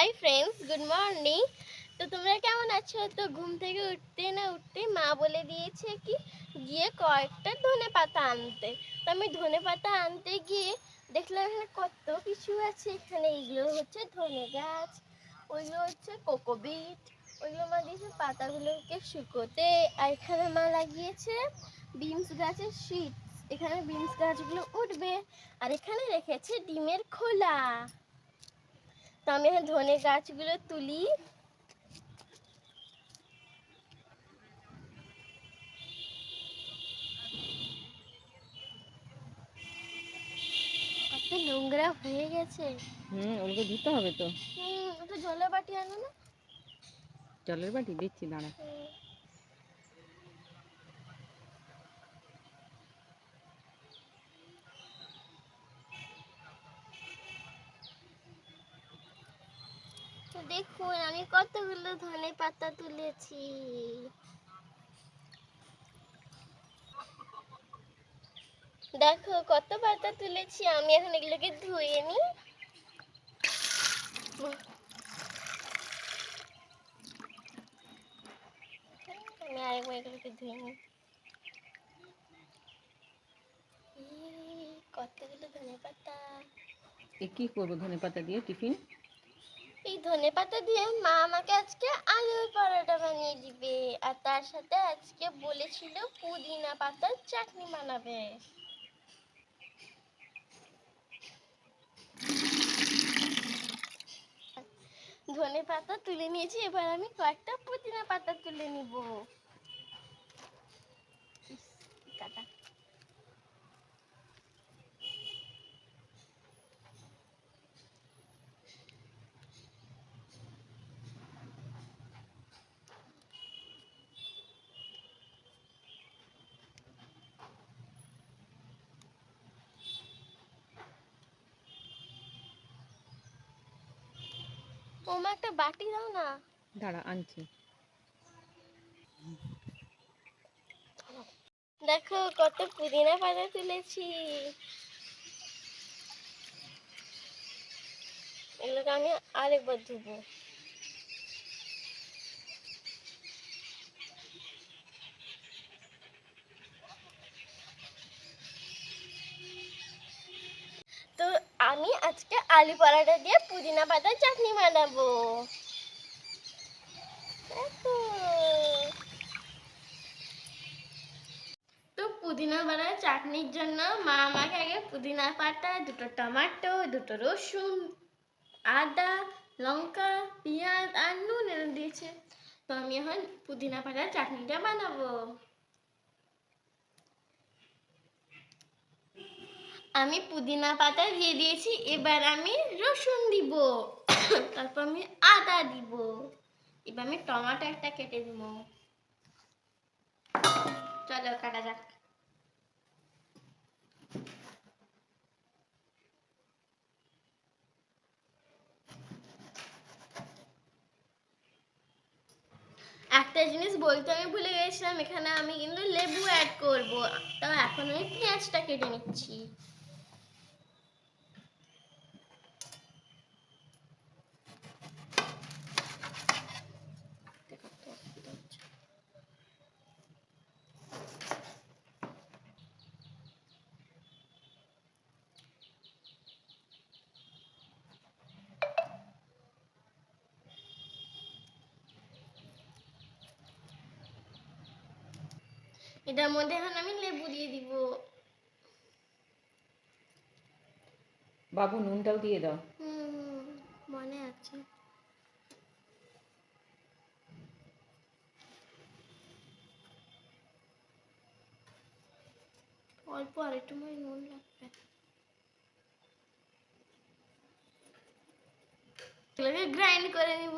Hi friends, good morning. তো তোমরা কেমন আছো? তো ঘুম থেকে উঠতে মা বলে দিয়েছে কি গিয়ে কয়েকটা ধনে পাতা আনতে। তো আমি ধনে পাতা আনতে গিয়ে দেখলাম এখানে কত কিছু আছে। এখানে এইগুলো হচ্ছে ধনে গাছ, ওইগুলো হচ্ছে কোকোবিট, ওইগুলো মা দিয়েছে পাতাগুলোকে শুকোতে। আর এখানে মা লাগিয়েছে বিনস গাছের শীট, এখানে বিনস গাছগুলো উঠবে। আর এখানে রেখেছে ডিমের খোলা। তো আমি এখন ধনে গাছগুলো তুলি। কত নোংরা হয়ে গেছে। ওগুলো ধুতে হবে তো। একটু জলের বাটি আনো না। জলের বাটি দিচ্ছি, দাঁড়া। তো দেখুন আমি কতগুলো ধনে পাতা তুলেছি। দেখো কত পাতা তুলেছি। আমি এখন এগুলোকে ধুয়ে নিই। আমি আরেকবার এগুলোকে ধুয়ে নিই। কতগুলো ধনে পাতা। কি করবো ধনে পাতা দিয়ে টিফিন? এই ধনে পাতা দিয়ে মা আমাকে আজকে আলুর পরোটা বানিয়ে দিবে। আর তার সাথে আজকে বলেছিল পুদিনা পাতার চাটনি বানাবে। ধনে পাতা তুলে নিয়েছি, এবার আমি কয়েকটা পুদিনা পাতা তুলে নিব। কাটা। ওমা একটা বাটি দাও না। দাঁড়া, আনছি। দেখো কত পুদিনা পাতা তুলেছি। এগুলোকে আমি আরেকবার ধুবো। তো আমি আজকে আলু পরোটা দিয়ে পুদিনা পাতার চাটনি বানাবো। তো পুদিনা পাতার চাটনির জন্য মা আমাকে আগে পুদিনা পাতা, দুটো টমেটো, দুটো রসুন, আদা, লঙ্কা, পেঁয়াজ আর নুন এনে দিয়েছে। তো আমি এখন পুদিনা পাতার চাটনিটা বানাবো। আমি পুদিনা পাতা দিয়ে দিয়েছি, এবার আমি রসুন দিব। তারপর আমি আদা দিব। এবার আমি টমেটো একটা কেটে দিব। চলো কাটা যাক। একটা জিনিস বলতে আমি ভুলে গেছিলাম, এখানে আমি কিন্তু লেবু অ্যাড করব। তো এখন আমি পেঁয়াজটা কেটে নিচ্ছি। এটার মধ্যে এখন আমি লেবু দিয়ে দিব। বাবু নুনটাও দিয়ে দাও। মনে আছে। অল্প আর একটু নুন লাগবে। এগুলোকে গ্রাইন্ড করে নিব।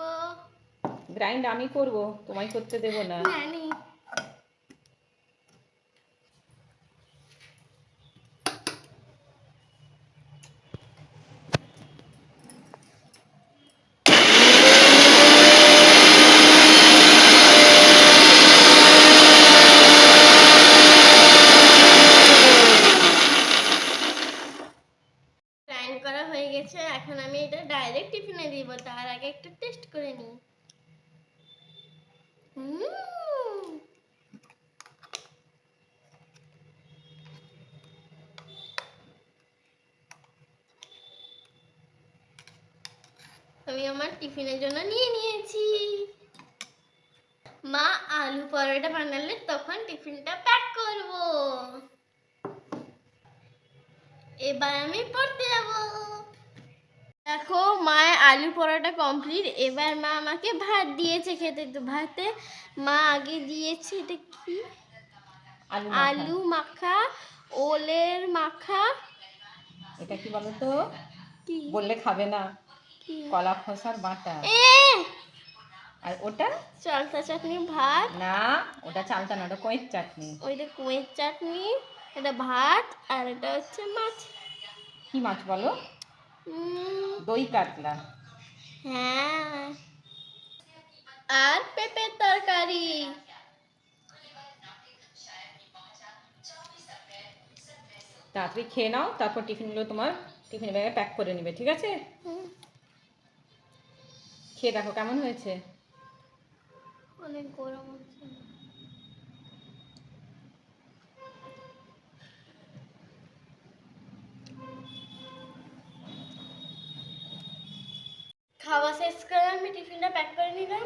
গ্রাইন্ড আমি করব, তোমায় করতে দেব না। জানি। গ্রাইন্ড করা হয়ে গেছে, এখন আমি এটা ডাইরেক্ট টিফিনে দিব। তার আগে একটু টেস্ট করে নিই। হুম, আমি আমার টিফিনের জন্য নিয়ে নিয়েছি। মা আলু পরোটা বানালে তখন টিফিনটা প্যাক করব। এবার আমি পড়তে যাব। দেখো মায়ের আলু পরোটা কমপ্লিট। এবার মা আমাকে ভাত দিয়েছে খেতে। তো ভাতে মা আগে দিয়েছে এটা কি, আলু মাখা। আলু মাখা, ওলের মাখা, এটা কি বলো তো? কি বললে খাবে না। কি কলা খোসার বাটা। এ আর ওটা? চালতা চাটনি ভাত। না, ওটা চালতা না, ওটা কইর চাটনি। ওইটা কুয়ের চাটনি, এটা ভাত, আর এটা হচ্ছে মাছ। কি মাছ বলো? উম, দই কাতলা। হ্যাঁ, আর পেঁপের তরকারি। তাড়াতাড়ি খেয়ে নাও, তারপর টিফিনগুলো তোমার টিফিন ব্যাগে প্যাক করে নেবে, ঠিক আছে? হুম, খেয়ে দেখো কেমন হয়েছে। অনেক গরম হচ্ছে। খাওয়া শেষ করে আমি টিফিনটা প্যাক করে নিলাম।